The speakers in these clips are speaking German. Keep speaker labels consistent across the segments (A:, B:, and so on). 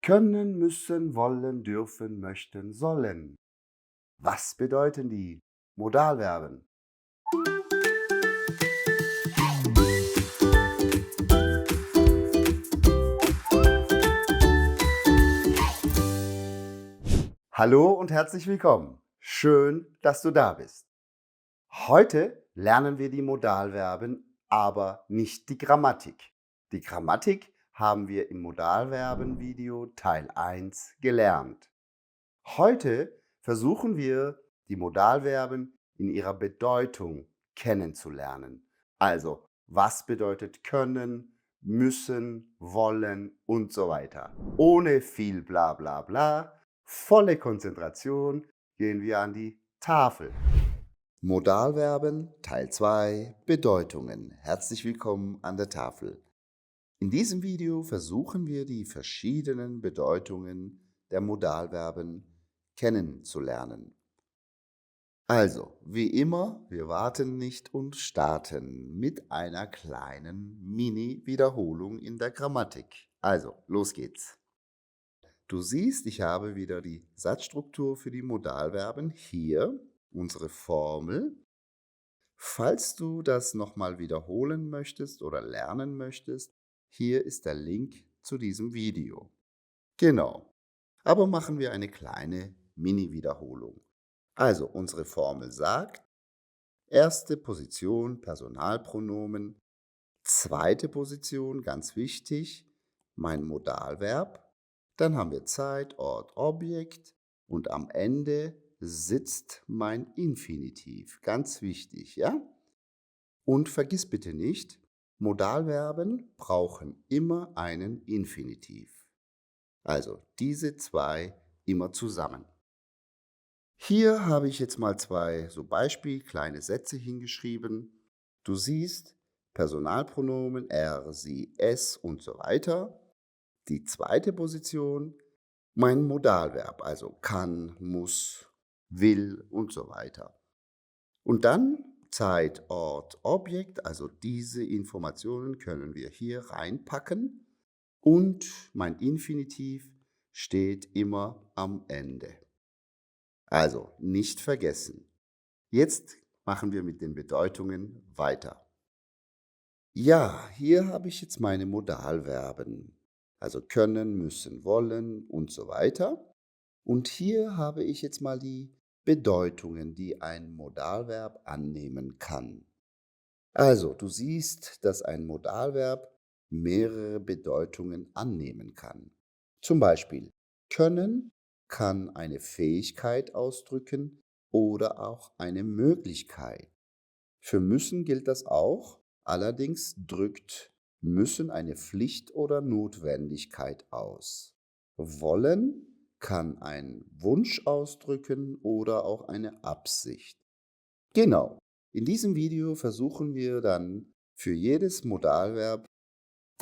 A: Können, müssen, wollen, dürfen, möchten, sollen. Was bedeuten die Modalverben? Hallo und herzlich willkommen. Schön, dass du da bist. Heute lernen wir die Modalverben, aber nicht die Grammatik. Die Grammatik haben wir im Modalverben-Video Teil 1 gelernt. Heute versuchen wir, die Modalverben in ihrer Bedeutung kennenzulernen. Also, was bedeutet können, müssen, wollen und so weiter. Ohne viel bla bla bla, volle Konzentration gehen wir an die Tafel. Modalverben Teil 2 Bedeutungen. Herzlich willkommen an der Tafel. In diesem Video versuchen wir die verschiedenen Bedeutungen der Modalverben kennenzulernen. Also, wie immer, wir warten nicht und starten mit einer kleinen Mini-Wiederholung in der Grammatik. Also, los geht's. Du siehst, ich habe wieder die Satzstruktur für die Modalverben hier, unsere Formel. Falls du das nochmal wiederholen möchtest oder lernen möchtest, hier ist der Link zu diesem Video. Genau. Aber machen wir eine kleine Mini-Wiederholung. Also, unsere Formel sagt, erste Position Personalpronomen, zweite Position, ganz wichtig, mein Modalverb, dann haben wir Zeit, Ort, Objekt und am Ende sitzt mein Infinitiv, ganz wichtig, ja? Und vergiss bitte nicht, Modalverben brauchen immer einen Infinitiv. Also diese zwei immer zusammen. Hier habe ich jetzt mal zwei so kleine Sätze hingeschrieben. Du siehst Personalpronomen er, sie, es und so weiter. Die zweite Position, mein Modalverb, also kann, muss, will und so weiter. Und dann Zeit, Ort, Objekt, also diese Informationen können wir hier reinpacken und mein Infinitiv steht immer am Ende. Also nicht vergessen. Jetzt machen wir mit den Bedeutungen weiter. Ja, hier habe ich jetzt meine Modalverben, also können, müssen, wollen und so weiter. Und hier habe ich jetzt mal die Bedeutungen, die ein Modalverb annehmen kann. Also, du siehst, dass ein Modalverb mehrere Bedeutungen annehmen kann. Zum Beispiel können kann eine Fähigkeit ausdrücken oder auch eine Möglichkeit. Für müssen gilt das auch, allerdings drückt müssen eine Pflicht oder Notwendigkeit aus. Wollen kann einen Wunsch ausdrücken oder auch eine Absicht. Genau. In diesem Video versuchen wir dann für jedes Modalverb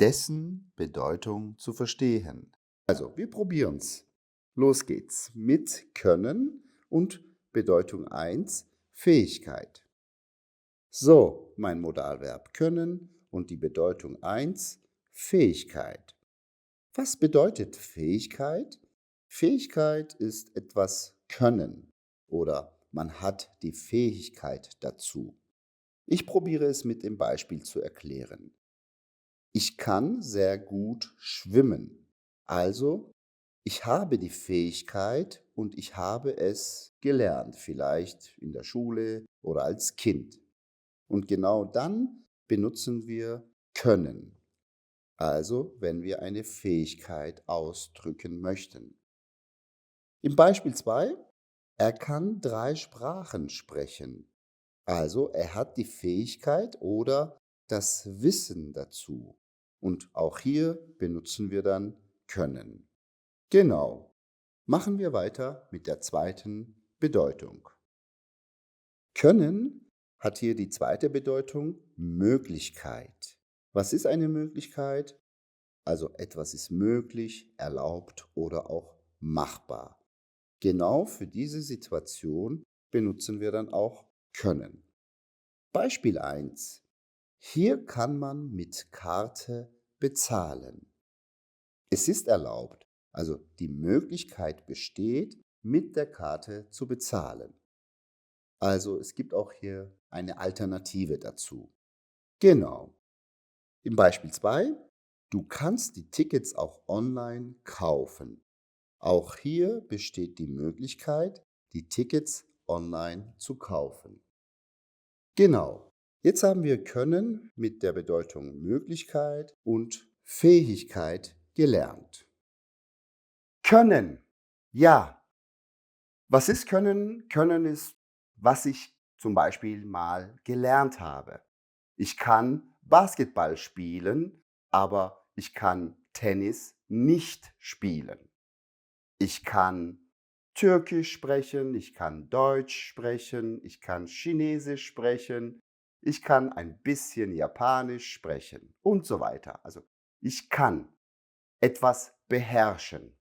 A: dessen Bedeutung zu verstehen. Also, wir probieren's. Los geht's mit können und Bedeutung 1 Fähigkeit. So, mein Modalverb können und die Bedeutung 1 Fähigkeit. Was bedeutet Fähigkeit? Fähigkeit ist etwas können oder man hat die Fähigkeit dazu. Ich probiere es mit dem Beispiel zu erklären. Ich kann sehr gut schwimmen. Also, ich habe die Fähigkeit und ich habe es gelernt, vielleicht in der Schule oder als Kind. Und genau dann benutzen wir können. Also, wenn wir eine Fähigkeit ausdrücken möchten. Im Beispiel 2: Er kann 3 Sprachen sprechen. Also, er hat die Fähigkeit oder das Wissen dazu. Und auch hier benutzen wir dann können. Genau. Machen wir weiter mit der zweiten Bedeutung. Können hat hier die zweite Bedeutung Möglichkeit. Was ist eine Möglichkeit? Also etwas ist möglich, erlaubt oder auch machbar. Genau für diese Situation benutzen wir dann auch können. Beispiel 1. Hier kann man mit Karte bezahlen. Es ist erlaubt, Also die Möglichkeit besteht, mit der Karte zu bezahlen. Also es gibt auch hier eine Alternative dazu. Genau. Im Beispiel 2: Du kannst die Tickets auch online kaufen. Auch hier besteht die Möglichkeit, die Tickets online zu kaufen. Genau. Jetzt haben wir können mit der Bedeutung Möglichkeit und Fähigkeit gelernt. Können. Ja. Was ist Können? Können ist, was ich zum Beispiel mal gelernt habe. Ich kann Basketball spielen, aber ich kann Tennis nicht spielen. Ich kann Türkisch sprechen, ich kann Deutsch sprechen, ich kann Chinesisch sprechen, ich kann ein bisschen Japanisch sprechen und so weiter. Also ich kann etwas beherrschen.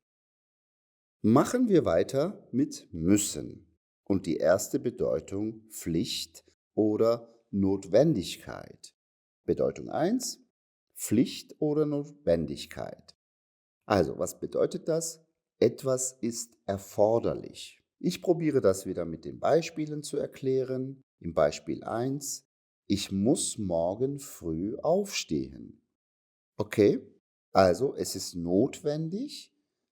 A: Machen wir weiter mit müssen und die erste Bedeutung Pflicht oder Notwendigkeit. Bedeutung eins: Pflicht oder Notwendigkeit. Also, was bedeutet das? Etwas ist erforderlich. Ich probiere das wieder mit den Beispielen zu erklären. Im Beispiel eins: Ich muss morgen früh aufstehen. Okay, also es ist notwendig,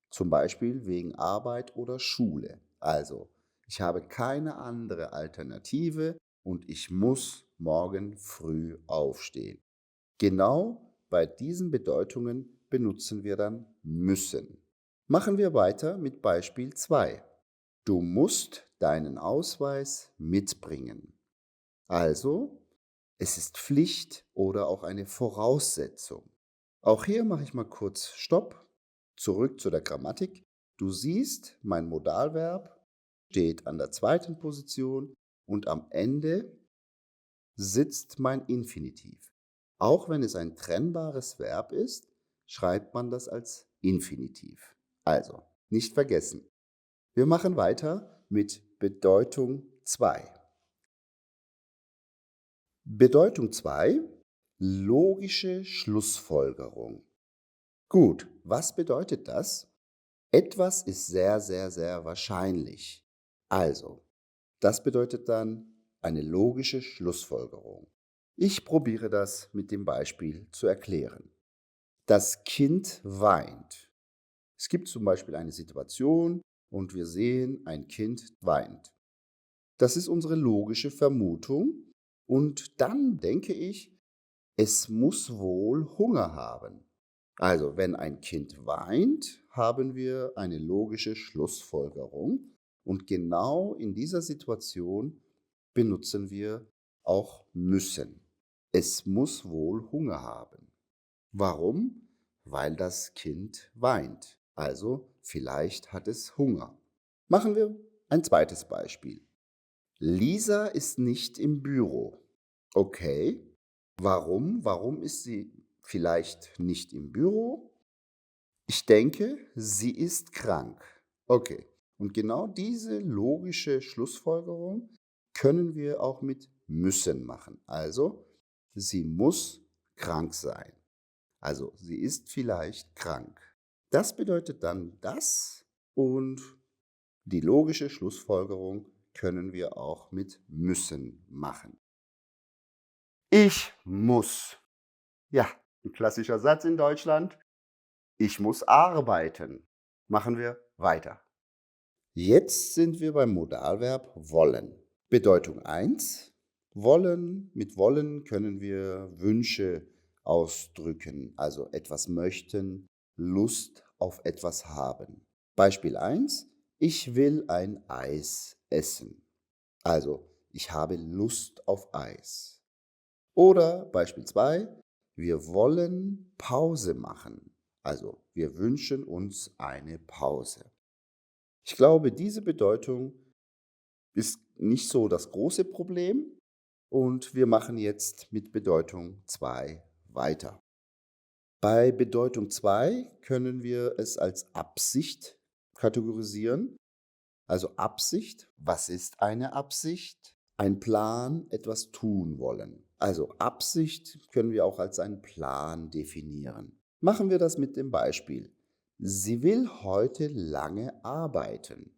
A: zum Beispiel wegen Arbeit oder Schule. Also, ich habe keine andere Alternative und ich muss morgen früh aufstehen. Genau bei diesen Bedeutungen benutzen wir dann müssen. Machen wir weiter mit Beispiel 2. Du musst deinen Ausweis mitbringen. Also, es ist Pflicht oder auch eine Voraussetzung. Auch hier mache ich mal kurz Stopp, zurück zu der Grammatik. Du siehst, mein Modalverb steht an der zweiten Position und am Ende sitzt mein Infinitiv. Auch wenn es ein trennbares Verb ist, schreibt man das als Infinitiv. Also, nicht vergessen. Wir machen weiter mit Bedeutung 2. Bedeutung 2: Logische Schlussfolgerung. Gut, was bedeutet das? Etwas ist sehr, sehr, sehr wahrscheinlich. Also, das bedeutet dann eine logische Schlussfolgerung. Ich probiere das mit dem Beispiel zu erklären. Das Kind weint. Es gibt zum Beispiel eine Situation und wir sehen, ein Kind weint. Das ist unsere logische Vermutung und dann denke ich, es muss wohl Hunger haben. Also, wenn ein Kind weint, haben wir eine logische Schlussfolgerung und genau in dieser Situation benutzen wir auch müssen. Es muss wohl Hunger haben. Warum? Weil das Kind weint. Also vielleicht hat es Hunger. Machen wir ein zweites Beispiel. Lisa ist nicht im Büro. Okay. Warum? Warum ist sie vielleicht nicht im Büro? Ich denke, sie ist krank. Okay. Und genau diese logische Schlussfolgerung können wir auch mit müssen machen. Also, sie muss krank sein. Also, sie ist vielleicht krank. Das bedeutet dann das und die logische Schlussfolgerung können wir auch mit müssen machen. Ich muss. Ja, ein klassischer Satz in Deutschland. Ich muss arbeiten. Machen wir weiter. Jetzt sind wir beim Modalverb wollen. Bedeutung eins: Wollen. Mit wollen können wir Wünsche ausdrücken, also etwas möchten, Lust auf etwas haben. Beispiel eins: Ich will ein Eis essen. Also, ich habe Lust auf Eis. Oder Beispiel 2: Wir wollen Pause machen. Also, wir wünschen uns eine Pause. Ich glaube, diese Bedeutung ist nicht so das große Problem und wir machen jetzt mit Bedeutung 2 weiter. Bei Bedeutung 2 können wir es als Absicht kategorisieren. Also Absicht, was ist eine Absicht? Ein Plan, etwas tun wollen. Also Absicht können wir auch als einen Plan definieren. Machen wir das mit dem Beispiel. Sie will heute lange arbeiten.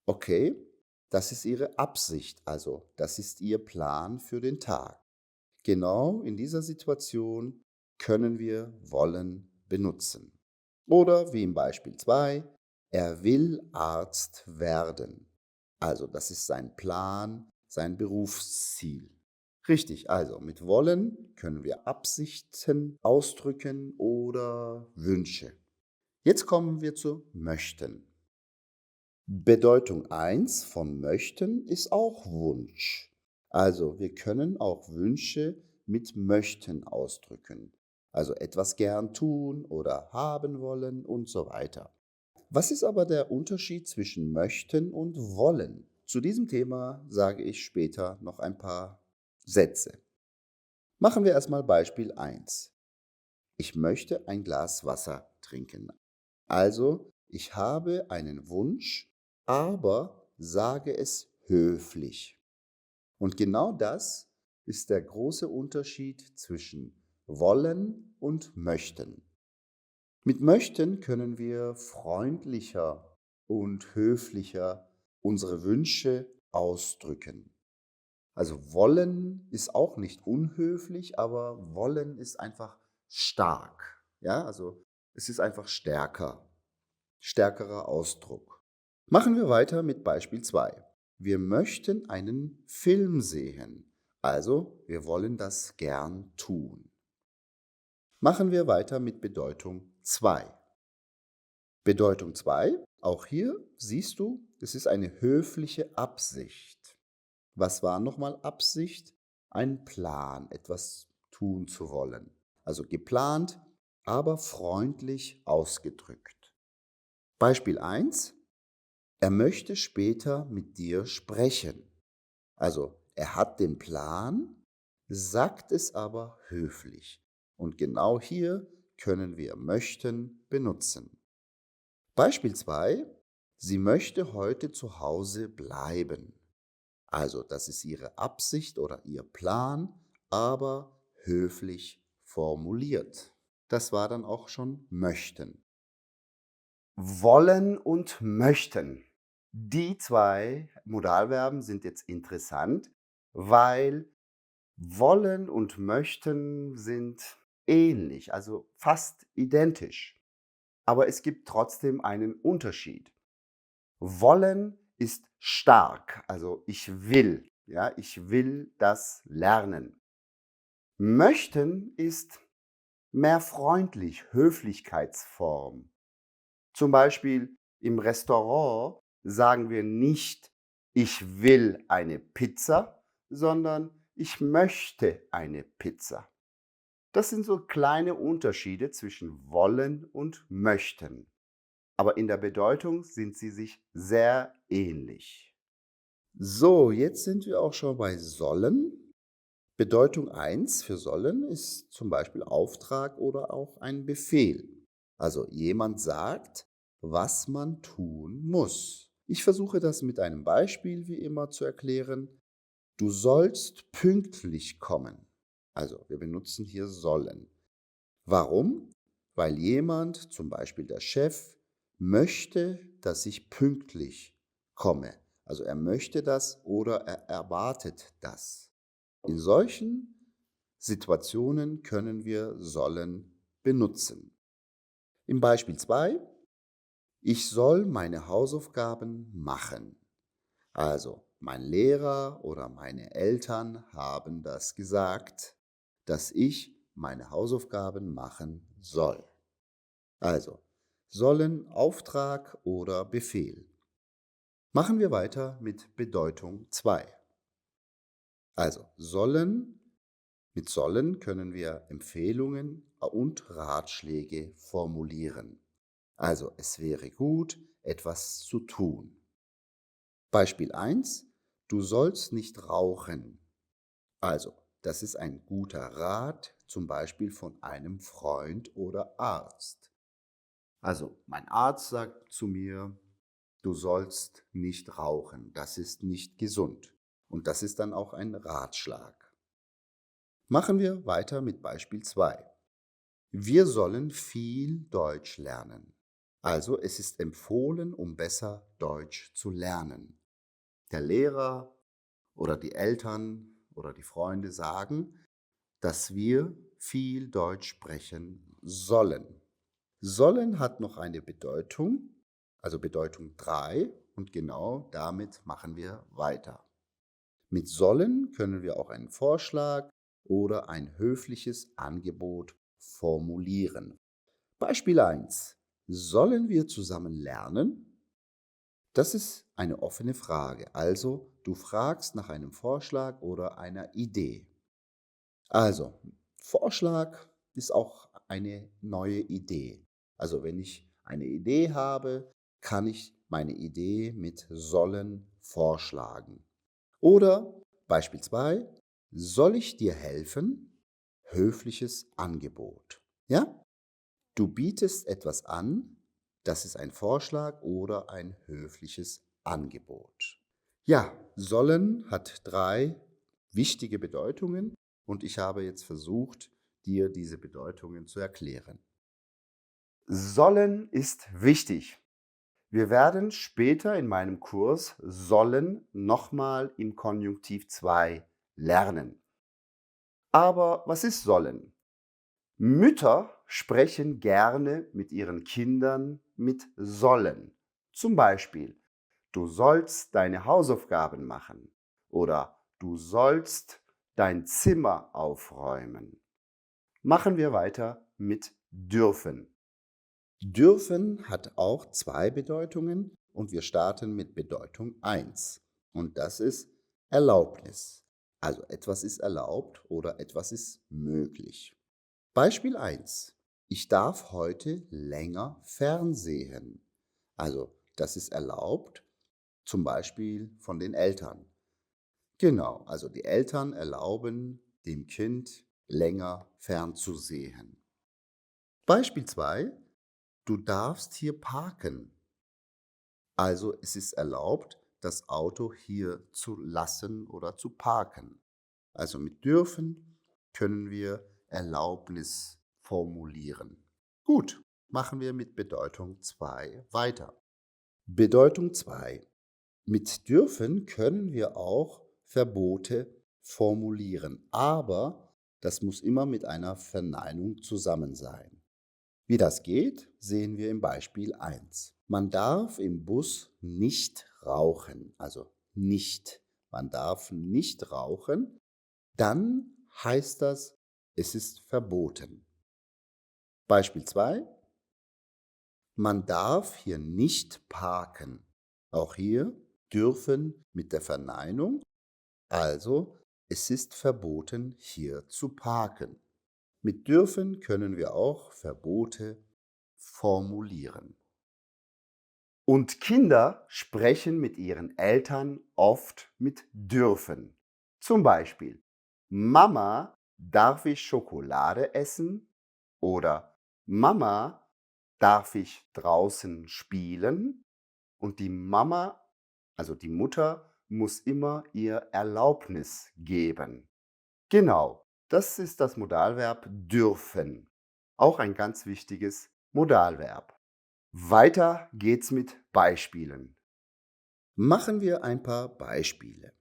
A: Okay, das ist ihre Absicht, also das ist ihr Plan für den Tag. Genau in dieser Situation können wir wollen benutzen. Oder wie im Beispiel 2: er will Arzt werden. Also das ist sein Plan, sein Berufsziel. Richtig, also mit wollen können wir Absichten ausdrücken oder Wünsche. Jetzt kommen wir zu möchten. Bedeutung eins von möchten ist auch Wunsch. Also wir können auch Wünsche mit möchten ausdrücken. Also etwas gern tun oder haben wollen und so weiter. Was ist aber der Unterschied zwischen möchten und wollen? Zu diesem Thema sage ich später noch ein paar Sätze. Machen wir erstmal Beispiel eins: Ich möchte ein Glas Wasser trinken. Also, ich habe einen Wunsch, aber sage es höflich. Und genau das ist der große Unterschied zwischen wollen und möchten. Mit möchten können wir freundlicher und höflicher unsere Wünsche ausdrücken. Also wollen ist auch nicht unhöflich, aber wollen ist einfach stark. Ja, also es ist einfach stärker, stärkerer Ausdruck. Machen wir weiter mit Beispiel 2. Wir möchten einen Film sehen. Also wir wollen das gern tun. Machen wir weiter mit Bedeutung 2. Bedeutung 2. Auch hier siehst du, es ist eine höfliche Absicht. Was war nochmal Absicht? Ein Plan, etwas tun zu wollen. Also geplant, aber freundlich ausgedrückt. Beispiel eins: Er möchte später mit dir sprechen. Also er hat den Plan, sagt es aber höflich. Und genau hier können wir möchten benutzen. Beispiel 2: Sie möchte heute zu Hause bleiben. Also das ist ihre Absicht oder ihr Plan, aber höflich formuliert. Das war dann auch schon möchten. Wollen und möchten. Die 2 Modalverben sind jetzt interessant, weil wollen und möchten sind ähnlich, also fast identisch. Aber es gibt trotzdem einen Unterschied. Wollen ist stark, also ich will, ja, ich will das lernen. Möchten ist mehr freundlich, Höflichkeitsform. Zum Beispiel im Restaurant sagen wir nicht, ich will eine Pizza, sondern ich möchte eine Pizza. Das sind so kleine Unterschiede zwischen wollen und möchten. Aber in der Bedeutung sind sie sich sehr ähnlich. So, jetzt sind wir auch schon bei sollen. Bedeutung eins für sollen ist zum Beispiel Auftrag oder auch ein Befehl. Also jemand sagt, was man tun muss. Ich versuche das mit einem Beispiel wie immer zu erklären. Du sollst pünktlich kommen. Also wir benutzen hier sollen. Warum? Weil jemand, zum Beispiel der Chef, möchte, dass ich pünktlich komme. Also er möchte das oder er erwartet das. In solchen Situationen können wir sollen benutzen. Im Beispiel 2: Ich soll meine Hausaufgaben machen. Also, mein Lehrer oder meine Eltern haben das gesagt, dass ich meine Hausaufgaben machen soll. Also, sollen Auftrag oder Befehl. Machen wir weiter mit Bedeutung 2. Also, mit sollen können wir Empfehlungen und Ratschläge formulieren. Also, es wäre gut, etwas zu tun. Beispiel eins: Du sollst nicht rauchen. Also, das ist ein guter Rat, zum Beispiel von einem Freund oder Arzt. Also, mein Arzt sagt zu mir, du sollst nicht rauchen, das ist nicht gesund. Und das ist dann auch ein Ratschlag. Machen wir weiter mit Beispiel 2. Wir sollen viel Deutsch lernen. Also es ist empfohlen, um besser Deutsch zu lernen. Der Lehrer oder die Eltern oder die Freunde sagen, dass wir viel Deutsch sprechen sollen. Sollen hat noch eine Bedeutung, also Bedeutung 3, und genau damit machen wir weiter. Mit sollen können wir auch einen Vorschlag oder ein höfliches Angebot formulieren. Beispiel 1. Sollen wir zusammen lernen? Das ist eine offene Frage. Also du fragst nach einem Vorschlag oder einer Idee. Also, Vorschlag ist auch eine neue Idee. Also wenn ich eine Idee habe, kann ich meine Idee mit sollen vorschlagen. Oder Beispiel 2: Soll ich dir helfen? Höfliches Angebot. Ja? Du bietest etwas an, das ist ein Vorschlag oder ein höfliches Angebot. Ja, sollen hat 3 wichtige Bedeutungen und ich habe jetzt versucht, dir diese Bedeutungen zu erklären. Sollen ist wichtig. Wir werden später in meinem Kurs sollen nochmal im Konjunktiv 2 lernen. Aber was ist sollen? Mütter sprechen gerne mit ihren Kindern mit sollen. Zum Beispiel, du sollst deine Hausaufgaben machen oder du sollst dein Zimmer aufräumen. Machen wir weiter mit dürfen. Dürfen hat auch 2 Bedeutungen und wir starten mit Bedeutung 1. Und das ist Erlaubnis. Also etwas ist erlaubt oder etwas ist möglich. Beispiel 1. Ich darf heute länger fernsehen. Also das ist erlaubt, zum Beispiel von den Eltern. Genau, also die Eltern erlauben dem Kind länger fernzusehen. Beispiel 2. Du darfst hier parken. Also es ist erlaubt, das Auto hier zu lassen oder zu parken. Also mit dürfen können wir Erlaubnis formulieren. Gut, machen wir mit Bedeutung 2 weiter. Bedeutung 2. Mit dürfen können wir auch Verbote formulieren, aber das muss immer mit einer Verneinung zusammen sein. Wie das geht, sehen wir im Beispiel 1. Man darf im Bus nicht rauchen, also nicht. Man darf nicht rauchen, dann heißt das, es ist verboten. Beispiel 2. Man darf hier nicht parken. Auch hier dürfen mit der Verneinung, also es ist verboten, hier zu parken. Mit dürfen können wir auch Verbote formulieren. Und Kinder sprechen mit ihren Eltern oft mit dürfen. Zum Beispiel, Mama, darf ich Schokolade essen? Oder Mama, darf ich draußen spielen? Und die Mama, also die Mutter, muss immer ihr Erlaubnis geben. Genau, das ist das Modalverb dürfen. Auch ein ganz wichtiges Modalverb. Weiter geht's mit Beispielen. Machen wir ein paar Beispiele.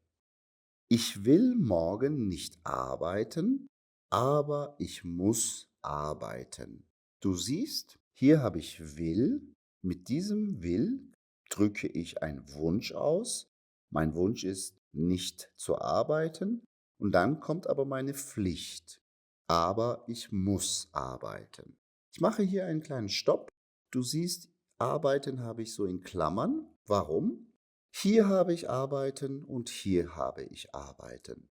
A: Ich will morgen nicht arbeiten, aber ich muss arbeiten. Du siehst, hier habe ich will. Mit diesem will drücke ich einen Wunsch aus. Mein Wunsch ist, nicht zu arbeiten. Und dann kommt aber meine Pflicht. Aber ich muss arbeiten. Ich mache hier einen kleinen Stopp. Du siehst, arbeiten habe ich so in Klammern. Warum? Hier habe ich arbeiten und hier habe ich arbeiten.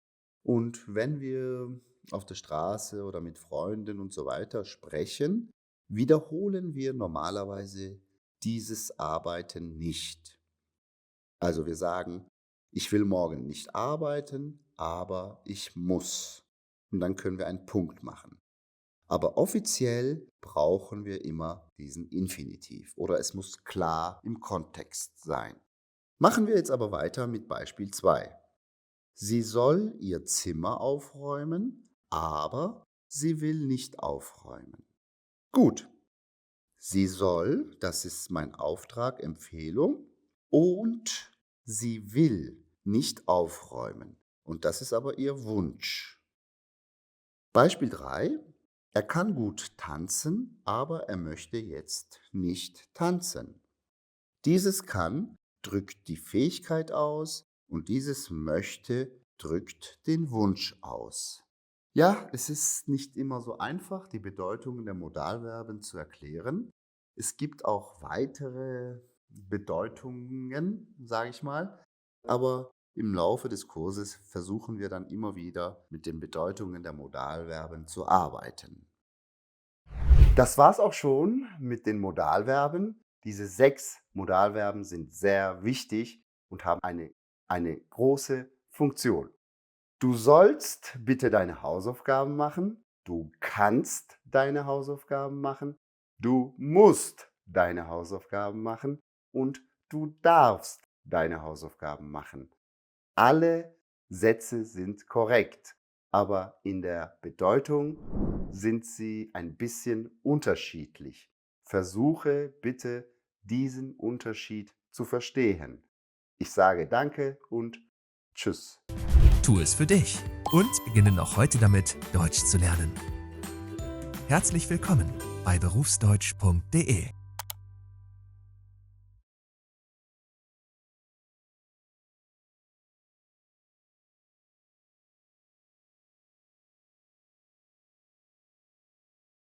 A: Und wenn wir auf der Straße oder mit Freunden und so weiter sprechen, wiederholen wir normalerweise dieses Arbeiten nicht. Also wir sagen, ich will morgen nicht arbeiten, aber ich muss. Und dann können wir einen Punkt machen. Aber offiziell brauchen wir immer diesen Infinitiv oder es muss klar im Kontext sein. Machen wir jetzt aber weiter mit Beispiel 2. Sie soll ihr Zimmer aufräumen, aber sie will nicht aufräumen. Gut, Sie soll, das ist mein Auftrag, Empfehlung, und sie will nicht aufräumen. Und das ist aber ihr Wunsch. Beispiel 3: Er kann gut tanzen, aber er möchte jetzt nicht tanzen. Dieses kann drückt die Fähigkeit aus und dieses möchte drückt den Wunsch aus. Ja, es ist nicht immer so einfach, die Bedeutungen der Modalverben zu erklären. Es gibt auch weitere Bedeutungen, sage ich mal, aber im Laufe des Kurses versuchen wir dann immer wieder mit den Bedeutungen der Modalverben zu arbeiten. Das war's auch schon mit den Modalverben. Diese 6 Modalverben sind sehr wichtig und haben eine große Funktion. Du sollst bitte deine Hausaufgaben machen. Du kannst deine Hausaufgaben machen. Du musst deine Hausaufgaben machen. Und du darfst deine Hausaufgaben machen. Alle Sätze sind korrekt, aber in der Bedeutung sind sie ein bisschen unterschiedlich. Versuche bitte, diesen Unterschied zu verstehen. Ich sage Danke und Tschüss.
B: Tu es für dich und beginne noch heute damit, Deutsch zu lernen. Herzlich willkommen bei berufsdeutsch.de.